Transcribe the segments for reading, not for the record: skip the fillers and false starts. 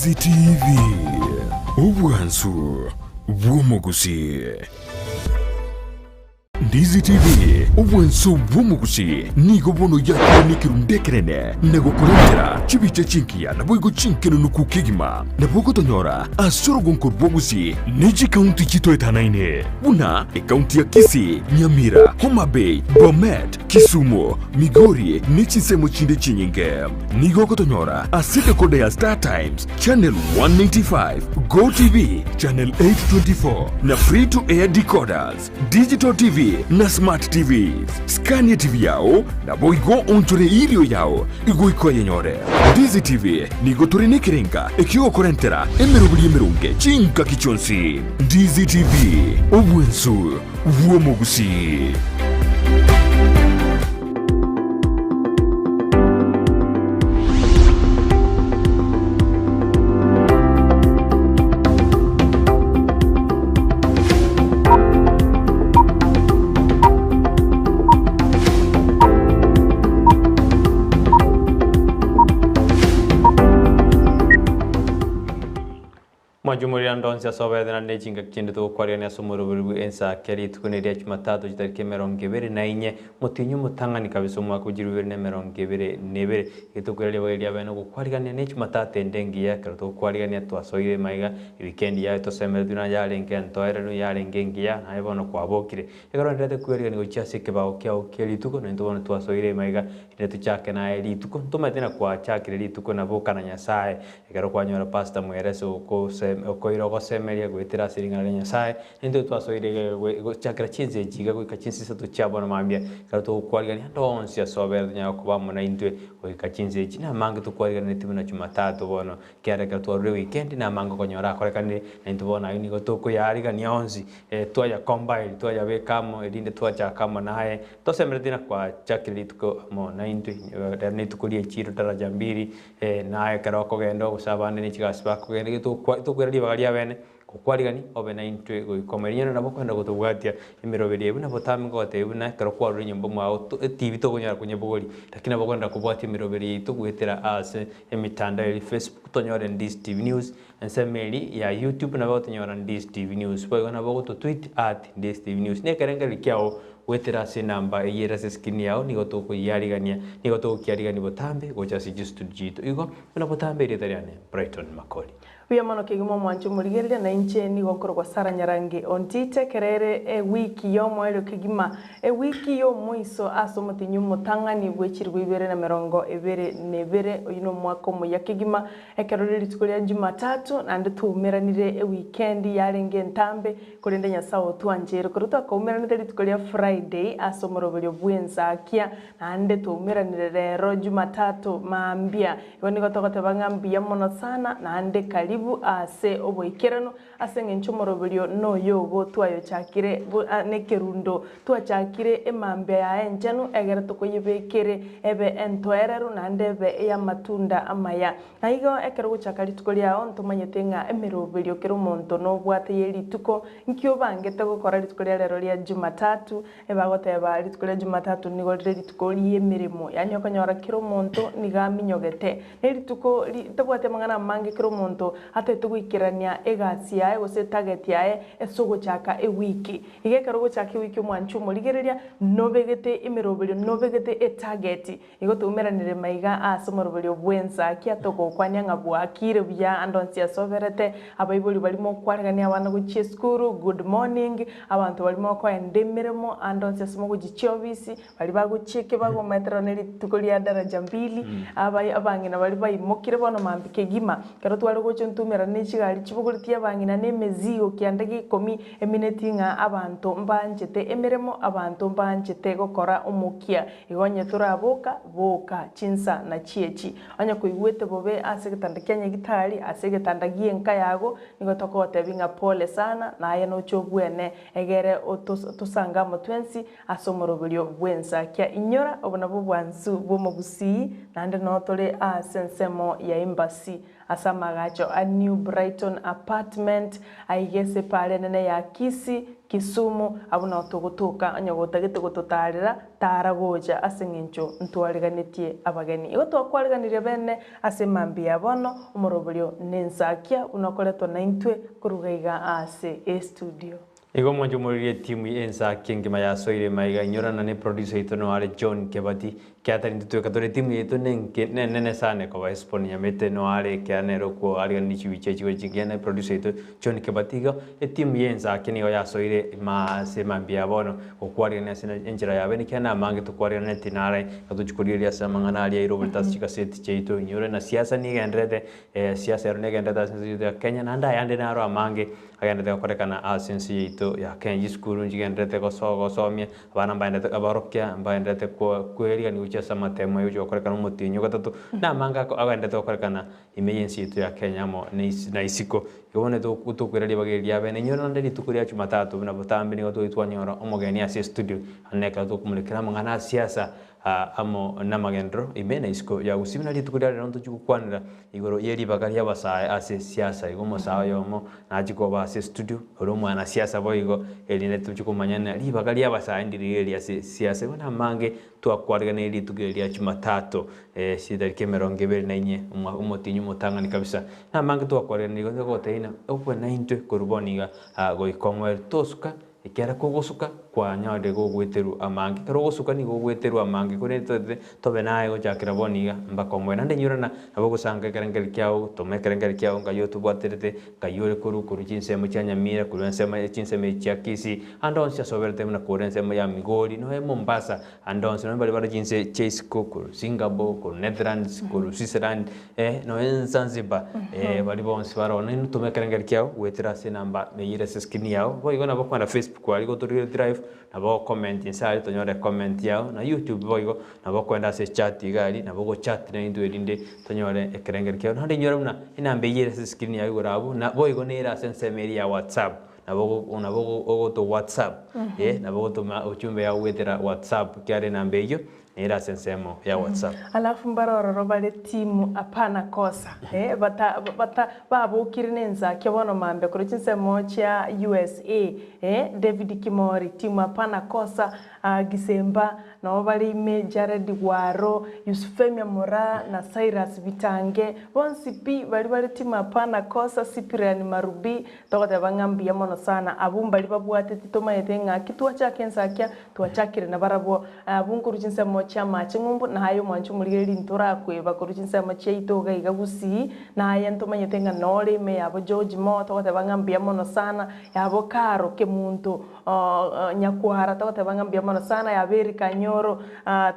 Ndizi TV Ubwansu Bw'omugusi. Ndizi TV Ubwansu Bw'omugusi nigo bono yakunikiru ndekerene nego kurengera chibiche chinkia na boigo chinkeno nukukigima na bogo tonyora asoro gonkor bogusi neji kaunti chito etanaine una kaunti ya Kisii, Nyamira, Homa Bay, Bomet, Kisumu, Migori nichisemo chinde chinyinge nigo kotonyora asika kode ya Star Times Channel 195, Go TV Channel 824 na free to air decoders, Digital TV na Smart TVs. Scania TV yao na boigo onchore ilio yao igo iko yenyore. Ndizi TV nigo turine kirenga ekio korentera emerubuli emerunge chinka kichonsi. Ndizi TV Ubwansu Bw'omugusi. Majumuri andonsia sobe na nechinga kindi to kwari na somoro Ensakia tukuneria Jumatatu jitariki 24 mutinyu mutangani kabisa mwaka ujiri 24 itukurelia welia beno gukwariania ne Jumatatu endengia karuto kwariania twasoire maiga weekend ya to semeduna yalenge ntoerero yalengengia na ebono kwabokire egaro ndete kweriga ni gochase kebao kyao kelituko no ntobono twasoire maiga ine chake na elituko ntomatena kwa chakire lituko na boka na Nyasaye egaro kwanyora pastor mwereso ko okoiro gosemeria gwitira siringa ya Nyasaye ndo twasoire chakira chinze jiga gwikachinsi to chabona mambia karuto kwariania ndonsia sobe nya kuba mona indwe gwikachinze jina mangi to kwariania timu na Jumatatu bono kiara karuto weekend na mango konyora korekane ndo bona ini gotoko yariga nionzi twaja combine twaja bekamo edinde twaja kama naye tosemredina kwa chakira tuko mo na indwe ne tukulie chiro daraja 2 naye karoko gendo gusabane ni chigasba kugende to kweri bagalia bene kokwarigani obena intwe goikomeriyana nabo kwenda gutubwatia imiroberie buna botami ngote buna karokwa runyimbo mwa TV to gonyara kunyebogori lakini abo kwenda kubwatia imiroberie itu gwetera ase emitanda ya Facebook tonyore Ndizi TV News ensemeli ya YouTube nabo tonyora Ndizi TV News bwo nabo to tweet @Ndizi TV News ne karenga likiao wetera se namba yera se skin yao ni gotoko yarigania ni gotoko kiarigani botambe gocha si just jito igo na botambe ire tariane Brighton Makori Uya mano kigimo mwancho murigerera na inche ni gokoro kwa Sara Nyarangi Ontita kerere wiki yo mwelo kigima wiki yo muiso aso mutinyu mutangani bwechirwe 2022 oyino mwako mu yakigima ekerore litukolia Jumatatu nande tumeranire weekend yarenge ntambe kurende Nyasawo twanjero kuruta kumeranire litukolia Friday aso morobelyo bwensakia nande tumeranire rero Jumatatu mambia yoni gotogote bangambia mono sana nande kali ase oboikerano ase ngencho morobelyo no yobo twayo chakire ne kerundo twachakire emambe ya enjanu egera tokoyebekere ebe entoerero nandebe ya matunda amaya naigo ekero guchakari tukolia on tomanyetenga emerobelyo kero monto no bwate yeli tuko nkyo bangete gukora litukolia lero lya Jumatatu ebagote ba litukolia Jumatatu nigo liri tukoli emirimo yanyo kanyora kero monto nigaminyogete neli tuko tobwate mangana mange kero monto ate tugwikirania egasi yae gose target yae esogo chaka wiki igekero gochaka wiki mwanchu murigereria nobegete imerobelyo nobegete target igo tumeranire maiga asomorobelyo bwensakia toko kwanya ngabwakire bya andonsia soberete abaiboli balimo kwaragania abana guchie skuru good morning abantu balimo kwa endemeremo andonsia somo guchiobisi bali baguchike bago metroneri tukolia daraja 2 abangina bali bayimokire bono mambike gima kero twali gocho ntumera nechigari chibuguritia bangina nemezigo kiandagi 10 eminetinga abantu mbanjete emeremo abantu mbanjete gokora omukia igonye turaboka boka chinsa na chiechi anya kuigwete bobe ase gitanda kyanya gitari ase gitanda gienka yago nigotoko tebinga pole sana na aye no chobwene egere otosanga motwensi asomorobelyo bwensakia inyora obona bwanzu bomogusi nande no tole asensemo ya embassy asamagacho a new Brighton apartment aigese pale nene ya Kisumu abuna otogotoka anyagotagete gototarira taragoja asengencho ntwariganitie abageni igo twakwariganirie bene ase mambi abono omoroborio Ensakia unakoretwa na intwe kurugaiga ase studio. Igo mwanjo muririe timu Ensakia ngima yasoire maiga inyorana ne producer ito no ale John Kebati kiatari ntutweka tore timu yetu nene sane kwa Espanya nyamete no ale kianero ko ali ni chiwiche chigene producer ito John Kebati go timu Ensakia ni yasoire ma se mambia bono okwari ne sina enjira yabe ni kana mange to kwari ne tinare katuchukuriria samangana ali iro voltas chika set cheito nyore na siasa ni gendrede siasa ne gendrede sensi ya Kenya nanda yande naro amange agende korekana asensi ito ya Kenya skuru njigendrede ko somye abana mbaende abarokya mbaende ko kweri ni ucha samatemo yo korekana mutinyo gatatu na manga ko agende korekana emergency ito ya Kenya mo na isiko yone to kutukwirali bageria bene nyona ndari tukuria Jumatatu na butambi ni goto itwanyora omogeni ase studio aneka to kumulekera mangana siasa amo namagendro imena isiko ya usimina litukuria ronto chukukwanira igoro yeri bagaria basaye ase siasa igomo sawa yomo najiko base studio oromo ana siasa boigo eline tuchukumanyana libagaria basaye ndiri ase siasa bona mange twakwarigana litukuria Jumatatu sidarike 24 umutinyu mutangani kabisa na mange twakwarigana igo goteina okwe 90 kuruboniga goikongwe tosuka ikera kugusuka kwa nyade gugweteru amangi karo gusuka ni gugweteru amangi kuri tobe naye go jakira boniga mbakomwe nande nyurana abo gusanga kerengeri kyao tomekerengeri kyao ngayo tubwaterete kayore kuru chinsemo cyanyamira kurensema chinsemo cyakisi andonse soberte na kurensema ya Migori no Mombasa andonse no bali chinse chase kuru Singapore kuru Netherlands kuru Switzerland no Zanzibar bali bonse barona no tomekerengeri kyao wetera senamba meyire seskini yao boy gona bakwana Facebook kwa liko to drive na bo comment inside to nyore comment yao na YouTube boigo na bo kwenda se chat igali na bo chat na indu edinde to nyore ekerengeri kyao hande nyore mna inambe yire se screen ya gorabu na boigo nera sense media WhatsApp na bo to WhatsApp na bo to uchumbe ya wetera WhatsApp kyare nambe hiyo nera sensemo ya WhatsApp alafu mbaroro bale timu apana kosa bata babukire Ensakia bono mambe kuri chinsemo cha USA David Kimori timu apana kosa Gisemba na bali Jared Waro Yusufemia Mora na Cyrus Bitange bonsi pi bali timu apana kosa Cyprian Marubi tokote bangambia mono sana abumba libabwate titoma yetenga kitwa cha Ensakia tuachakire na barabo bunkuru chinsemo cha machingumbu na hayo mwanchu muligeri ntura kweba kuru chinsemo cha itoga igagusi na haya ntomanye tenga nole me abo George Moto tokote bangambia mono sana yabo Karo kemuntu nyakwara tokote bangambia mono sana ya Beri Kanyoro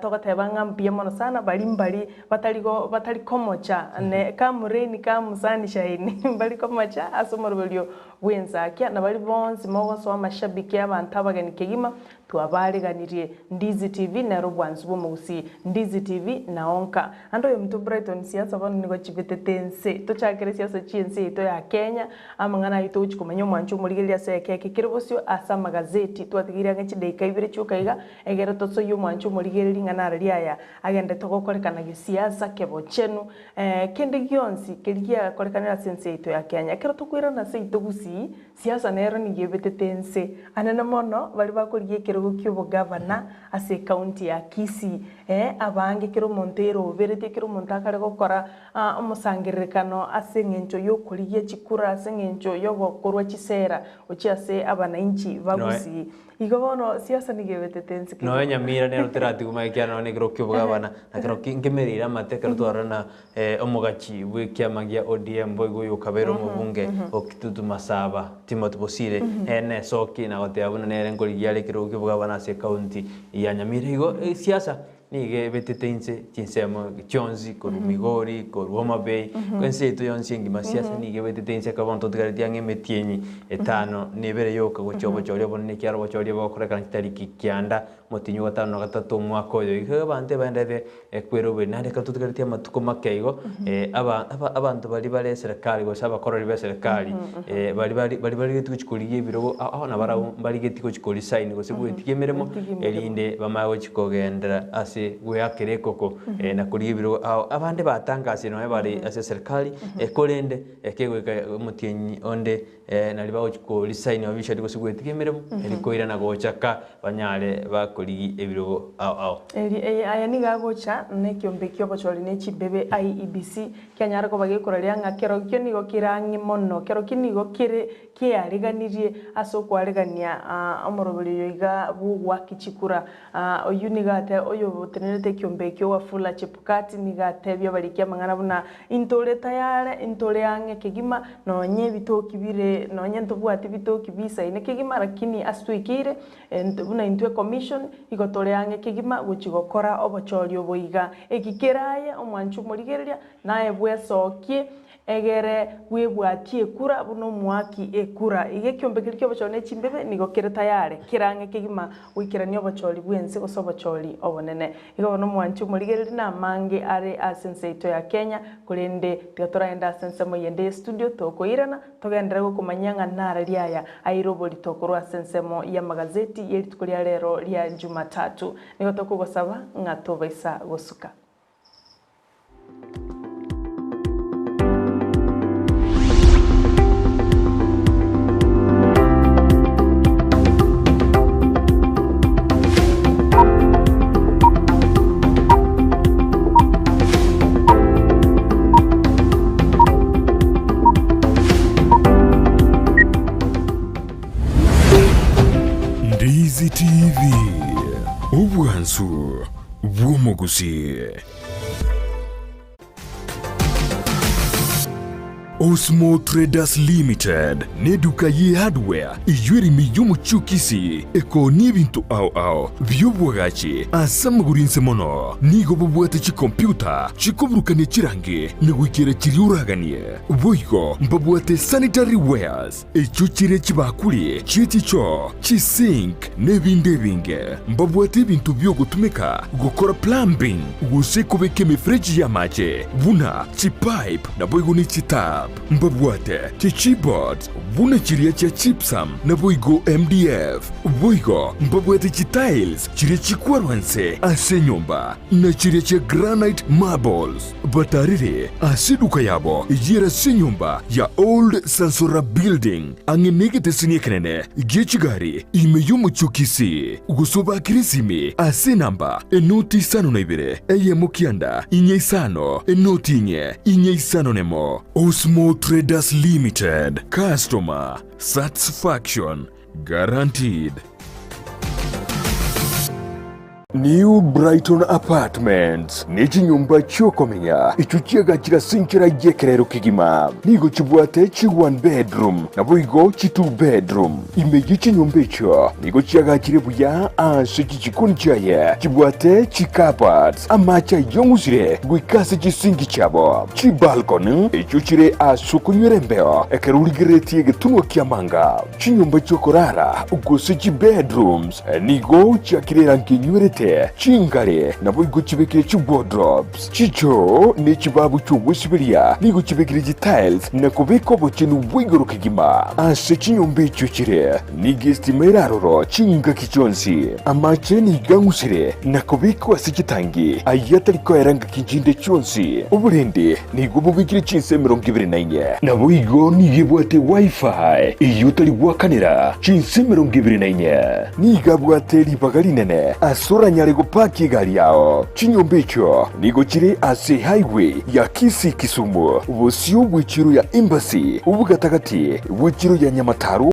tokote bangambia mono sana balimbali batali komocha ne kamureni kamusani shaini bali komocha asomorobelio Ensakia na bali bonzi mogo so amashabiki abantu abageni kegima twabariganirie Ndizi TV na Rubwanzu bomusi Ndizi TV na Onka ando yo mtu Brighton siasa bano nigo chibetetense to chakere siasa chiense ito ya Kenya amangana ito uchikumenya mwanchu muligelia seke kikiribosyo asa magazeti twatigiria ngichi deika ibire chukaiga egera toso yo mwanchu muligelia ngana riaya agende togokorekana gisiasa kebochenu kende gionsi keligia korekanira sense ito ya Kenya kero tukwira na se ito gusi siasa nero ni gebetetense anana mono bali bakoriye kero kyobo governor ase county ya Kisii abange kero Montero verete kero montakare gokora omusangiririkano ase ngencho yo kuriye chikura ase ngencho yo gokorwa chisera ochiase abanainchi bagusi igobono siasa nigebetetense no nyamira ne rutirati kumaikia no ne grokyo bugabana na kero kingemerira matekero twarana omugachi bwikiamagia ODM boigo yo kabero mubunge okitutu masaba Timothy Bosire ene soki na gote abuna ne ngorigiale kero bugabana se county ya nyamira igo siasa nige betetense chinsemo chonzi ko Migori ko Homa Bay kwense to yonsi ngima siasa nige betetense ka bonto tgariti ange metienyi etano nebere yoka gochobo chole bonne kyaro bochole bokora kan tariki kyanda motinyo gatano gatatu mwaka oyo ihe bante bandebe ekwero be nande ka tutgariti amatuko makeigo abantu bali serikali go saba korori be serikali bali getuchikoliye birogo na bara bali getiko chikoli sign go sebu etigemeremo elinde bamawo chikogendera ase ase gweyakera ekoko na kuria ebiro abande batangase no bari ase serikali ekorende ekegweka omutienyi onde nali bagochiko lisaini wabisha diko sigwetiga emiremo erikoira na gochaka banyare bakori ebiro aya ni gagocha ne kiombekio bochori ne chibebe IEBC kyanyara ko bagekora nga kero kyo nigo kirangi mono kero kinigo kire kiariganirie aso kwaregania omorobiri yoiga bugwa kichikura oyunigate oyo botenerete kiombekio wa fula chepukati nigate byo barikia mangana buna intore tayare intore yange kegima nonye bitoki bire nonye ntobwati bitoki bisa ine kegima lakini aswikire buna intwe commission igotore yange kegima guchigokora obochori oboiga ekikeraye omwanchu morigereria naye bwesokie egere webwatie kura buno mwaki ekura ige kiombekiri kyo bochone chimbebe nigo kire tayare kirange kegima wikirania bochori bwense gosobochori obonene igo no mwanchu morigereri na mange are asenseito ya Kenya kurende tigatora asense moyende studio tokoirana togendera gukumanyanga nara riaya airobori tokoro asensemo ya magazeti yeritukuria rero ria Jumatatu nigo tokugosaba ngatobaisa gosuka. Ndizi TV ubwansu bw'omuguzi. Osmo Traders Limited neduka ye hardware ijweri miyumu chukisi eko n'ibintu ao by'ubwagaci asamgurinse mono nigo bubwate chi computer chikoburukane chirange negwikira chiriuraganie boigo mbabwate sanitary wares echuchire chibakuli chiticho chisink nebinde binge mbabwate ibintu byo gutumika gukora plumbing gusekobeke mifreji ya mache buna chipipe na boigo ni chitap mbabwate chichibot buna chiria cha chipsam na boigo MDF boigo mbabwate chitiles chiria chikwarwanse ase nyumba na chiria cha granite marbles batarire asiduka yabo ijira se nyumba ya old Sansora building angenegete siniekenene gechigari imeyumu chukisi gusoba kirisimi ase namba enoti sano na ibere eye mukianda inye isano enoti inye isano nemo. Osmo Traders Limited, customer satisfaction guaranteed. New Brighton Apartments niki nyumba chokomenya ichuchiaga chirasinchira yekerero kigima nigo chibwate chi 1 bedroom na boigo chi 2 bedroom imeji chinyumba icho nigo chiaga chirebuya ase chichikuni chaye chibwate chi carpets amacha yongusire gwikase chisingi chabo chi balcony ichuchire asukunyrembeo ekerurigireti getuno kiamanga chinyumba chokorara ugose chi bedrooms nigo chakirera nkinywere chingare na boigo chibekire chi wardrobes chicho ne chibabu chugwisibiria nigo chibekire chi tiles na kubeko bochinu bwigoro kigima ase chinyumba icho chire nigestimera roro chinga kichonsi amache ni gangusire na kubeko ase chitangi ayatariko eranga kinjinde chonsi uburende nigo bubikire chinse 24 na boigo nigibwate wifi iyo tari bwakanira chinse 24 nigabwate ribagarinene asura nyarego paki gari yao chinyumba icho nigo chiri ase highway ya Kisi Kisumu busio bw'ichiro ya embassy ubugatagati bw'ichiro ya Nyamataru